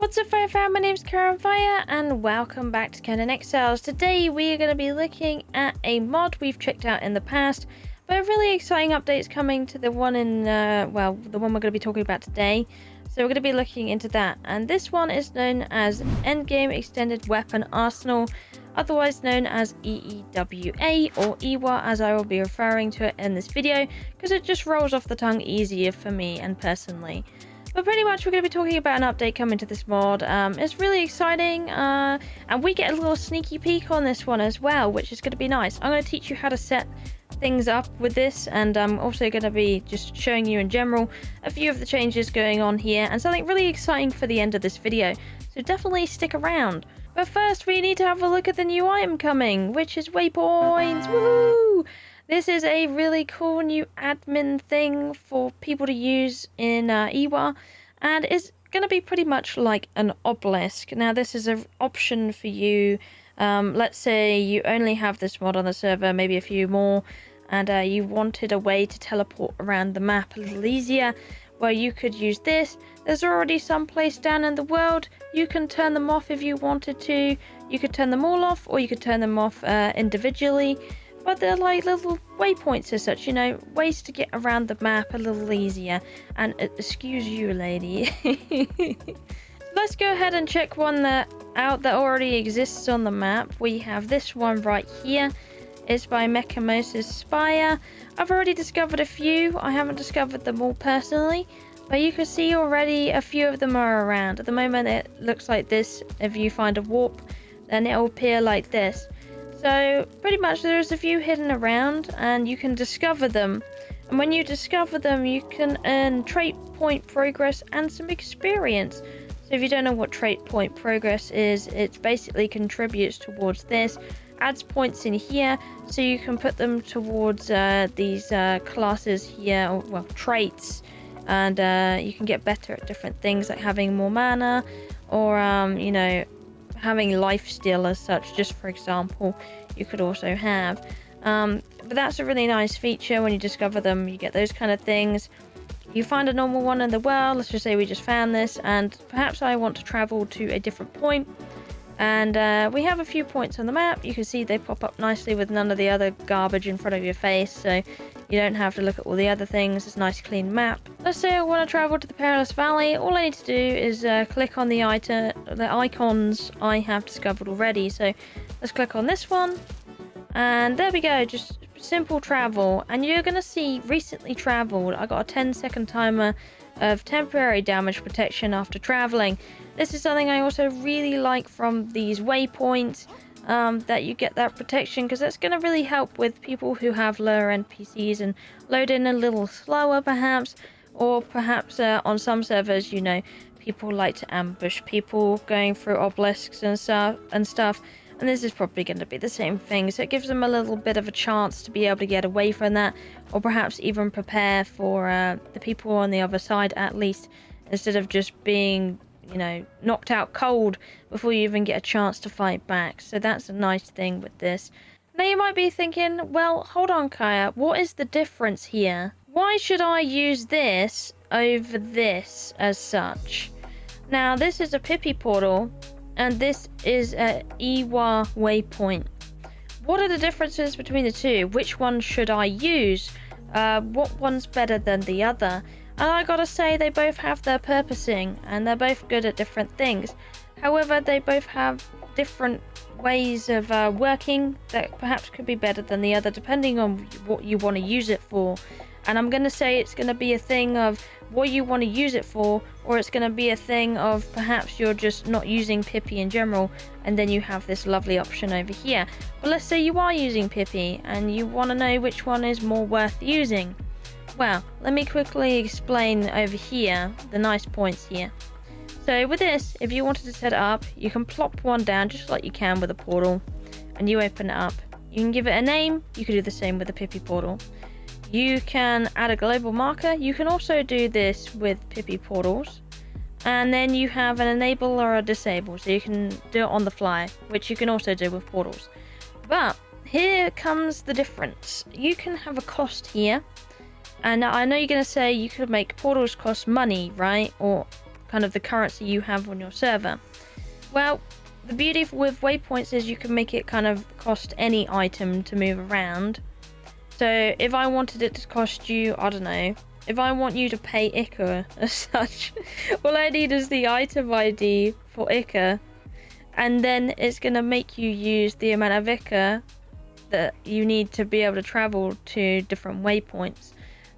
What's up, Fire fam? My name's Kiahonfire and welcome back to Conan Exiles. Today we are going to be looking at a mod we've checked out in the past, but a really exciting update's coming to the one in, the one we're going to be talking about today. So we're going to be looking into that, and this one is known as Endgame Extended Weapon Arsenal, otherwise known as EEWA or EEWA, as I will be referring to it in this video, because it just rolls off the tongue easier for me and personally. But pretty much we're going to be talking about an update coming to this mod. It's really exciting, and we get a little sneaky peek on this one as well, which is going to be nice. I'm going to teach you how to set things up with this, and I'm also going to be just showing you in general a few of the changes going on here, and something really exciting for the end of this video. So definitely stick around. But first we need to have a look at the new item coming, which is Waypoints. Woohoo! This is a really cool new admin thing for people to use in EEWA, and it's going to be pretty much like an obelisk. Now this is an option for you. Let's say you only have this mod on the server, maybe a few more, and you wanted a way to teleport around the map a little easier. Well, you could use this. There's already some place down in the world. You can turn them off if you wanted to. You could turn them all off, or you could turn them off individually. But they're like little waypoints as such, you know, ways to get around the map a little easier. And excuse you, lady. Let's go ahead and check one that already exists on the map. We have this one right here. It's by Mechamosis Spire. I've already discovered a few. I haven't discovered them all personally, but you can see already a few of them are around. At the moment it looks like this. If you find a warp, then it'll appear like this. So pretty much there's a few hidden around, and you can discover them. And when you discover them, you can earn trait point progress and some experience. So if you don't know what trait point progress is, it basically contributes towards this. Adds points in here, so you can put them towards these classes here, or, well, traits. And you can get better at different things, like having more mana, or you know, having lifesteal as such, just for example, you could also have. But that's a really nice feature. When you discover them, you get those kind of things. You find a normal one in the world, let's just say we just found this, and perhaps I want to travel to a different point. And we have a few points on the map. You can see they pop up nicely with none of the other garbage in front of your face, so you don't have to look at all the other things. It's a nice clean map. Let's say I want to travel to the Perilous Valley. All I need to do is click on the icons I have discovered already. So let's click on this one, and there we go. Just simple travel, and you're gonna see recently traveled. I got a 10-second timer of temporary damage protection after traveling. This is something I also really like from these waypoints, that you get that protection, because that's going to really help with people who have lower NPCs and load in a little slower perhaps, or perhaps on some servers, you know, people like to ambush people going through obelisks and stuff. And this is probably going to be the same thing, so it gives them a little bit of a chance to be able to get away from that, or perhaps even prepare for the people on the other side at least, instead of just being, you know, knocked out cold before you even get a chance to fight back. So that's a nice thing with this. Now you might be thinking, well, hold on, Kaya, what is the difference here? Why should I use this over this as such? Now this is a Pippi portal, and this is a EEWA waypoint. What are the differences between the two? Which one should I use? What one's better than the other? And I gotta say, they both have their purposing, and they're both good at different things. However, they both have different ways of working that perhaps could be better than the other, depending on what you want to use it for. And I'm gonna say it's gonna be a thing of what you want to use it for, or it's gonna be a thing of perhaps you're just not using Pippi in general, and then you have this lovely option over here. But let's say you are using Pippi, and you want to know which one is more worth using. Well, let me quickly explain over here the nice points here. So with this, if you wanted to set it up, you can plop one down just like you can with a portal, and you open it up. You can give it a name. You could do the same with the Pippi portal. You can add a global marker. You can also do this with Pippi portals, and then you have an enable or a disable, so you can do it on the fly, which you can also do with portals. But here comes the difference. You can have a cost here. And I know you're going to say you could make portals cost money, right? Or kind of the currency you have on your server. Well, the beauty with waypoints is you can make it kind of cost any item to move around. So if I wanted it to cost you, I don't know, if I want you to pay Ica as such, all I need is the item ID for Ica, and then it's going to make you use the amount of Ica that you need to be able to travel to different waypoints.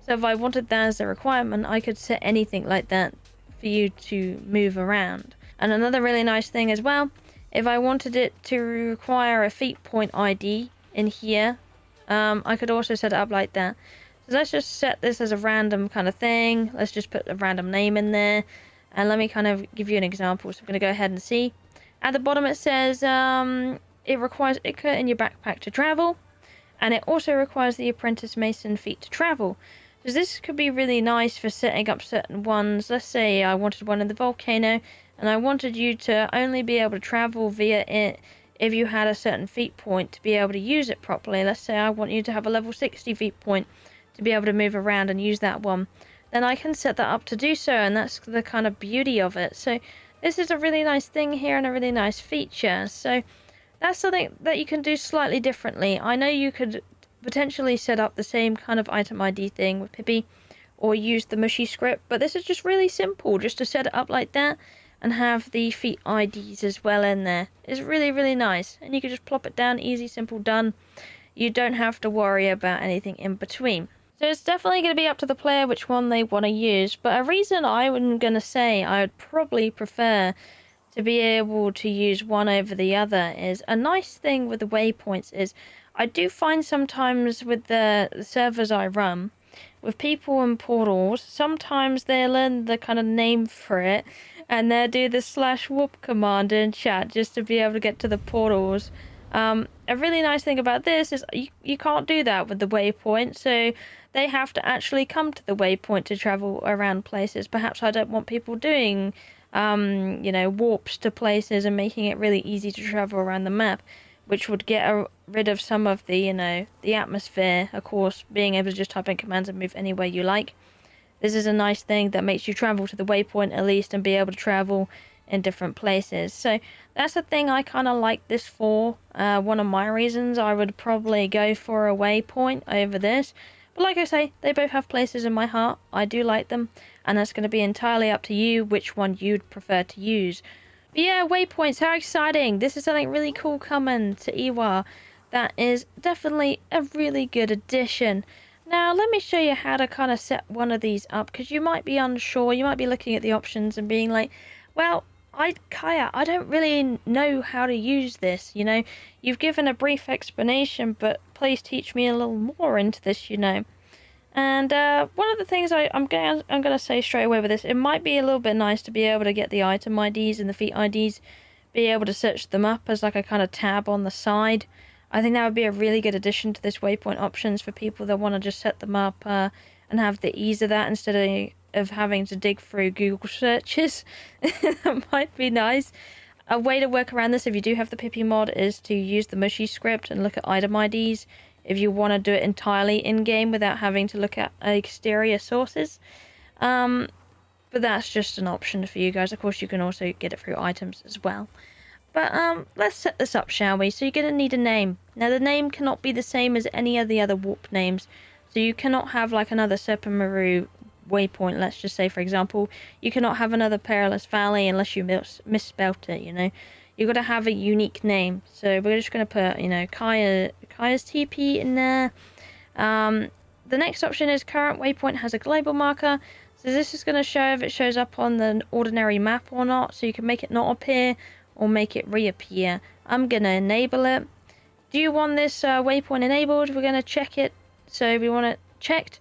So if I wanted that as a requirement, I could set anything like that for you to move around. And another really nice thing as well, if I wanted it to require a feat point ID in here, I could also set it up like that. So let's just set this as a random kind of thing. Let's just put a random name in there. And let me kind of give you an example. So I'm going to go ahead and see. At the bottom it says it requires Ica in your backpack to travel. And it also requires the Apprentice Mason feat to travel. So this could be really nice for setting up certain ones. Let's say I wanted one in the volcano, and I wanted you to only be able to travel via it if you had a certain feat point to be able to use it properly. Let's say I want you to have a level 60 feat point to be able to move around and use that one. Then I can set that up to do so, and that's the kind of beauty of it. So this is a really nice thing here and a really nice feature. So that's something that you can do slightly differently. I know you could potentially set up the same kind of item ID thing with Pippi, or use the mushy script, but this is just really simple, just to set it up like that and have the feat IDs as well in there. It's really, really nice, and you can just plop it down, easy, simple, done. You don't have to worry about anything in between. So it's definitely going to be up to the player which one they want to use, but a reason I'm going to say I would probably prefer to be able to use one over the other is, a nice thing with the waypoints is, I do find sometimes with the servers I run, with people and portals, sometimes they'll learn the kind of name for it, and they'll do the /whoop command in chat just to be able to get to the portals. A really nice thing about this is you can't do that with the waypoint, so they have to actually come to the waypoint to travel around places. Perhaps I don't want people doing warps to places and making it really easy to travel around the map, which would get rid of some of the, the atmosphere. Of course, being able to just type in commands and move anywhere you like. This is a nice thing that makes you travel to the waypoint at least and be able to travel in different places. So that's the thing I kind of like this for. One of my reasons I would probably go for a waypoint over this. But like I say, they both have places in my heart. I do like them, and that's going to be entirely up to you which one you'd prefer to use. But yeah, waypoints, how exciting! This is something really cool coming to EEWA. That is definitely a really good addition. Now, let me show you how to kind of set one of these up, because you might be unsure. You might be looking at the options and being like, well, Kaya, I don't really know how to use this, You've given a brief explanation, but please teach me a little more into this, And one of the things I'm going to say straight away with this, it might be a little bit nice to be able to get the item IDs and the feat IDs, be able to search them up as like a kind of tab on the side. I think that would be a really good addition to this waypoint options for people that want to just set them up and have the ease of that instead of having to dig through Google searches. That might be nice. A way to work around this, if you do have the Pippi mod, is to use the mushy script and look at item IDs if you want to do it entirely in-game without having to look at exterior sources. But that's just an option for you guys. Of course, you can also get it through items as well. But let's set this up, shall we? So you're going to need a name. Now, the name cannot be the same as any of the other warp names. So you cannot have like another Serpamaru waypoint, let's just say, for example. You cannot have another Perilous Valley unless you misspelt it, You've got to have a unique name. So we're just going to put, Kaya's TP in there. The next option is current waypoint has a global marker. So this is going to show if it shows up on the ordinary map or not. So you can make it not appear or make it reappear. I'm going to enable it. Do you want this waypoint enabled? We're going to check it. So we want it checked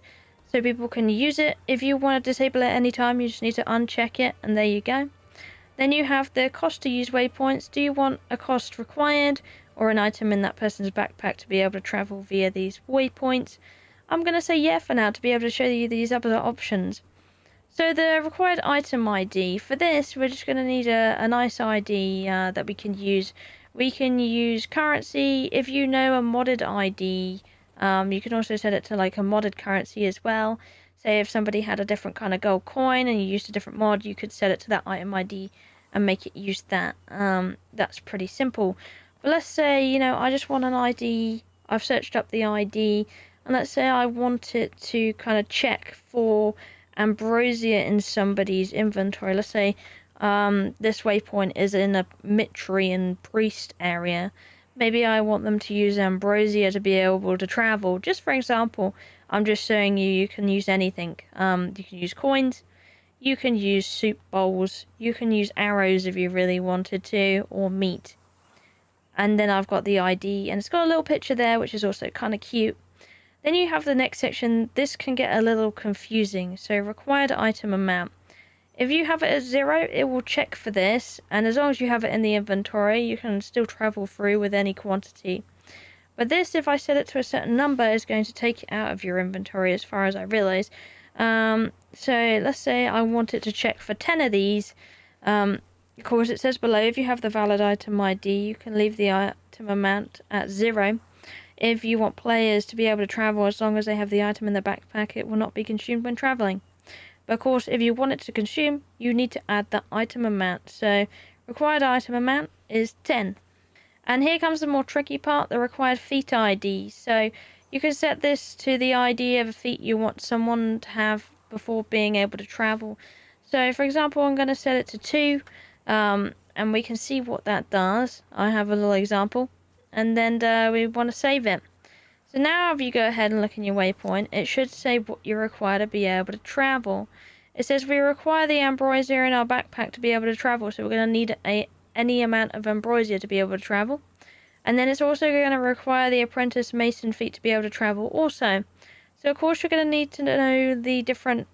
so people can use it. If you want to disable it anytime, you just need to uncheck it, and there you go. Then you have the cost to use waypoints. Do you want a cost required or an item in that person's backpack to be able to travel via these waypoints? I'm going to say yeah for now to be able to show you these other options. So the required item ID, for this we're just going to need a nice ID that we can use. We can use currency. If you know a modded ID, you can also set it to like a modded currency as well. Say if somebody had a different kind of gold coin and you used a different mod, you could set it to that item ID and make it use that. That's pretty simple. But let's say, you know, I just want an ID. I've searched up the ID, and let's say I want it to kind of check for ambrosia in somebody's inventory. Let's say this waypoint is in a Mitrian priest area. Maybe I want them to use ambrosia to be able to travel. Just for example, I'm just showing you can use anything. You can use coins, you can use soup bowls, you can use arrows if you really wanted to, or meat. And then I've got the ID, and it's got a little picture there, which is also kind of cute. Then you have the next section. This can get a little confusing. So required item amount. If you have it at 0, it will check for this, and as long as you have it in the inventory, you can still travel through with any quantity. But this, if I set it to a certain number, is going to take it out of your inventory as far as I realize. So let's say I want it to check for 10 of these. Of course, it says below, if you have the valid item ID, you can leave the item amount at 0. If you want players to be able to travel as long as they have the item in their backpack, it will not be consumed when traveling. But of course, if you want it to consume, you need to add the item amount. So required item amount is 10. And here comes the more tricky part, the required feat ID. So you can set this to the ID of a feat you want someone to have before being able to travel. So for example, I'm going to set it to 2, and we can see what that does. I have a little example, and then we want to save it. So now if you go ahead and look in your waypoint, it should say what you require to be able to travel. It says we require the ambrosia in our backpack to be able to travel, so we're going to need any amount of ambrosia to be able to travel. And then it's also going to require the apprentice mason feat to be able to travel also. So of course you're going to need to know the different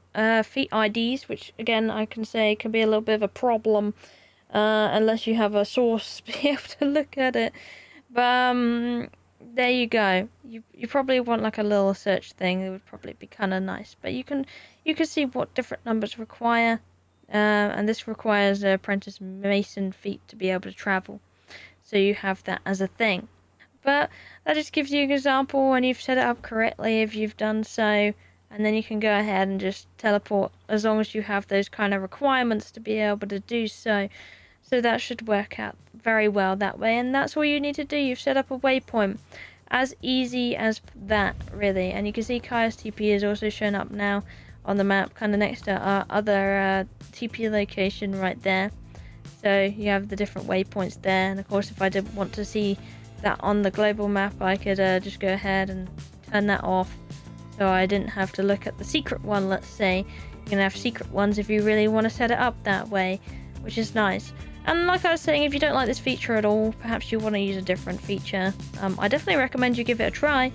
feat IDs, which again I can say can be a little bit of a problem unless you have a source to be able to look at it. But there you go. You probably want like a little search thing. It would probably be kind of nice. But you can see what different numbers require. And this requires an apprentice mason feat to be able to travel. So you have that as a thing. But that just gives you an example when you've set it up correctly, if you've done so. And then you can go ahead and just teleport as long as you have those kind of requirements to be able to do so. So that should work out very well that way. And that's all you need to do. You've set up a waypoint. As easy as that, really. And you can see Kiah's TP is also shown up now on the map, kind of next to our other TP location right there. So you have the different waypoints there. And of course, if I did want to see that on the global map, I could just go ahead and turn that off. So I didn't have to look at the secret one, let's say. You can have secret ones if you really want to set it up that way, which is nice. And like I was saying, if you don't like this feature at all, perhaps you want to use a different feature, I definitely recommend you give it a try.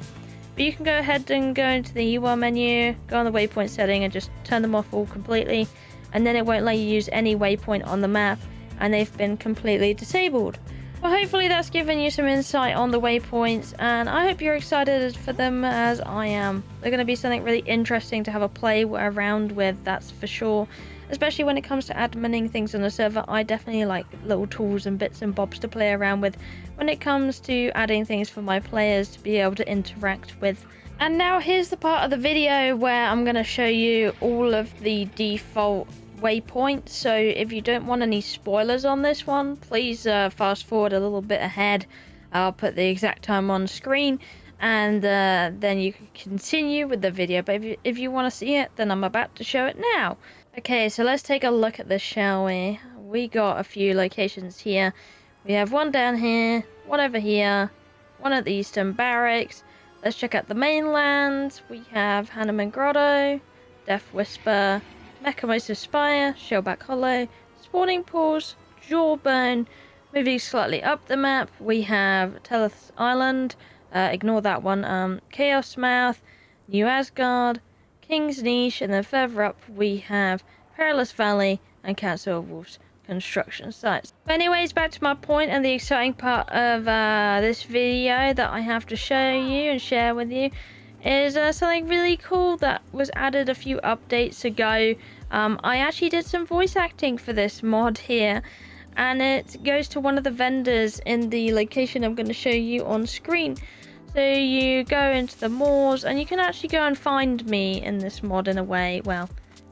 But you can go ahead and go into the EEWA menu, go on the waypoint setting and just turn them off all completely. And then it won't let you use any waypoint on the map, and they've been completely disabled. Well, hopefully that's given you some insight on the waypoints, and I hope you're excited for them as I am. They're going to be something really interesting to have a play around with, that's for sure. Especially when it comes to adminning things on the server, I definitely like little tools and bits and bobs to play around with when it comes to adding things for my players to be able to interact with. And now here's the part of the video where I'm going to show you all of the default waypoints. So if you don't want any spoilers on this one, please fast forward a little bit ahead. I'll put the exact time on screen, and then you can continue with the video. But if you want to see it, then I'm about to show it now. Okay, so let's take a look at this, shall we? We got a few locations here. We have one down here, one over here, one at the Eastern Barracks. Let's check out the mainland. We have Hanneman Grotto, Death Whisper, Mechamosa Spire, Shellback Hollow, Spawning Pools, Jawbone. Moving slightly up the map, we have Teleth's Island, ignore that one, Chaos Mouth, New Asgard, King's Niche, and then further up we have Perilous Valley and Council of Wolves construction sites. But anyways, back to my point and the exciting part of this video that I have to show you and share with you is something really cool that was added a few updates ago. I actually did some voice acting for this mod here, and it goes to one of the vendors in the location I'm going to show you on screen. So you go into the moors, and you can actually go and find me in this mod in a way. Well,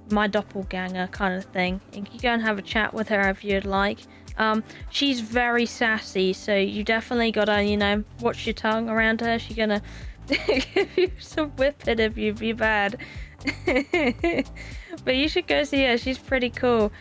my doppelganger kind of thing. You can go and have a chat with her if you'd like. She's very sassy, so you definitely gotta, you know, watch your tongue around her. She's gonna give you some whipping if you be bad. But you should go see her. She's pretty cool.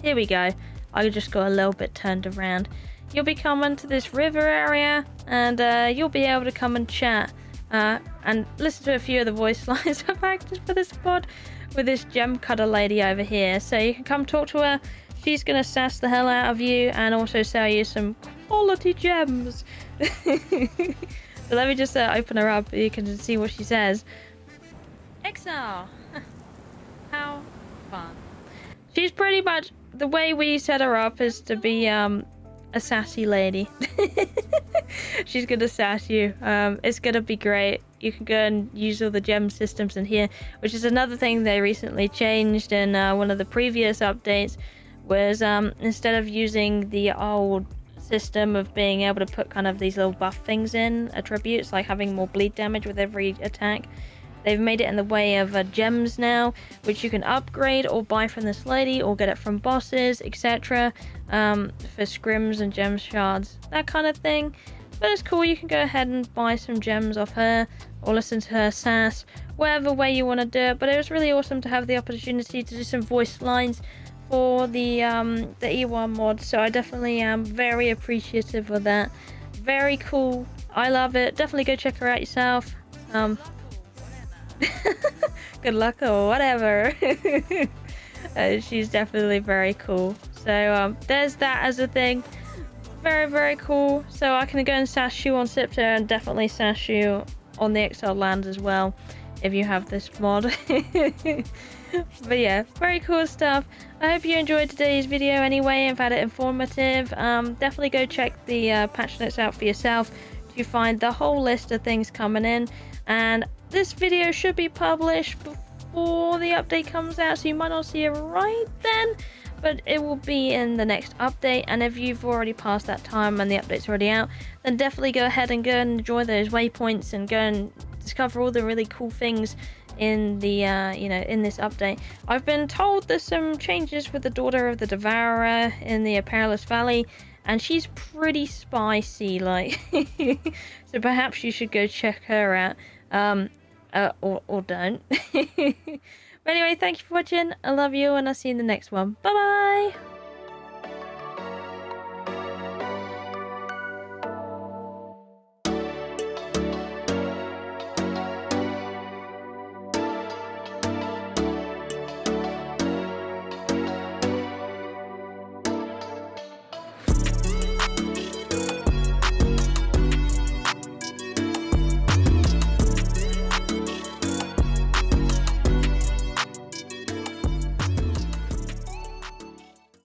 Here we go. I just got a little bit turned around. You'll be coming to this river area, and you'll be able to come and chat and listen to a few of the voice lines I've acted for this pod with this gem cutter lady over here. So you can come talk to her. She's gonna sass the hell out of you and also sell you some quality gems. So let me just open her up. You can see what she says. Exile. How fun. She's pretty much, the way we set her up is to be a sassy lady. She's gonna sass you. It's gonna be great. You can go and use all the gem systems in here, which is another thing they recently changed in one of the previous updates, was instead of using the old system of being able to put kind of these little buff things in, attributes, like having more bleed damage with every attack, they've made it in the way of gems now, which you can upgrade or buy from this lady or get it from bosses, etc. For scrims and gem shards, that kind of thing. But it's cool. You can go ahead and buy some gems off her or listen to her sass, whatever way you want to do it. But it was really awesome to have the opportunity to do some voice lines for the EEWA mod, so I definitely am very appreciative of that. Very cool. I love it. Definitely go check her out yourself. Good luck or whatever. She's definitely very cool. So there's that as a thing. Very, very cool. So I can go and sass you on Sipter and definitely sass you on the Exiled land as well if you have this mod. But yeah, very cool stuff. I hope you enjoyed today's video anyway and found it informative. Definitely go check the patch notes out for yourself to find the whole list of things coming in. And this video should be published before the update comes out, so you might not see it right then, but it will be in the next update. And if you've already passed that time and the update's already out, then definitely go ahead and go and enjoy those waypoints and go and discover all the really cool things in the in this update. I've been told there's some changes with the daughter of the Devourer in the Perilous Valley, and she's pretty spicy, like. So perhaps you should go check her out, or don't. But anyway, thank you for watching. I love you, and I'll see you in the next one. Bye bye.